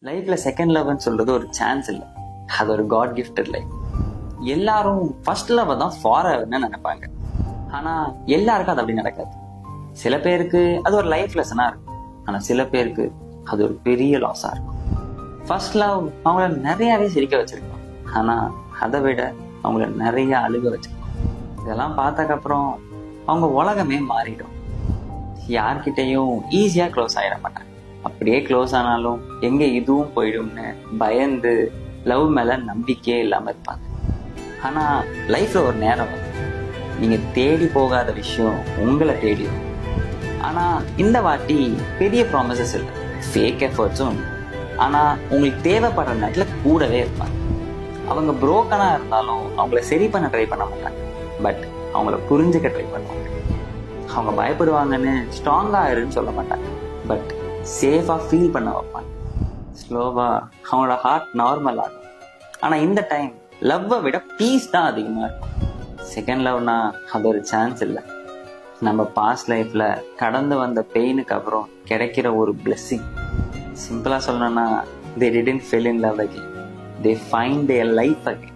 லைஃப்ல செகண்ட் லவ்னு சொல்றது ஒரு சான்ஸ் இல்லை, அது ஒரு காட் கிஃப்டட் லைஃப். எல்லாரும் ஃபர்ஸ்ட் லவ் தான் ஃபாரெவர்னு நினைப்பாங்க. ஆனா எல்லாருக்கும் அது அப்படி நடக்காது. சில பேருக்கு அது ஒரு லைஃப் லெசனா இருக்கும், ஆனா சில பேருக்கு அது ஒரு பெரிய லாஸா இருக்கும். ஃபர்ஸ்ட் லவ் அவங்கள நிறையவே சிரிக்க வச்சிருக்கோம், ஆனா அதை விட அவங்கள நிறைய அழுக வச்சிருக்கோம். இதெல்லாம் பார்த்ததுக்கப்புறம் அவங்க உலகமே மாறிடும். யார்கிட்டையும் ஈஸியா க்ளோஸ் ஆகிட மாட்டாங்க. அப்படியே க்ளோஸ் ஆனாலும் எங்க இதுவும் போயிடும்னு பயந்து லவ் மேல நம்பிக்கையே இல்லாம இருப்பாங்க. ஆனா லைஃப்ல ஒரு நேரம் வரும், நீங்க தேடி போகாத விஷயம் உங்களை தேடி வரும். ஆனா இந்த வாட்டி பெரிய ப்ராமிசஸ் இல்லை, ஃபேக் எஃபர்ட்ஸும். ஆனா உங்களுக்கு தேவைப்படுற நேரத்துல கூடவே இருப்பாங்க. அவங்க புரோக்கனா இருந்தாலும் அவங்கள சரி பண்ண ட்ரை பண்ண மாட்டாங்க, பட் அவங்கள புரிஞ்சுக்க ட்ரை பண்ணுவாங்க. அவங்க பயப்படுவாங்கன்னு ஸ்ட்ராங்கா இருன்னு சொல்ல மாட்டாங்க, பட் சேஃபா ஃபீல் பண்ண வைப்பாங்க. ஸ்லோவா அவங்களோட ஹார்ட் நார்மல் ஆகும். ஆனா இந்த டைம் லவ்வை விட பீஸ் தான் அதிகமா இருக்கும். செகண்ட் லவ்னா அது ஒரு சான்ஸ் இல்லை, நம்ம பாஸ்ட் லைஃப்ல கடந்து வந்த பெயினுக்கு அப்புறம் கிடைக்கிற ஒரு பிளெஸிங். சிம்பிளா சொல்லணும்னா they didn't fall in love again, they find their life again.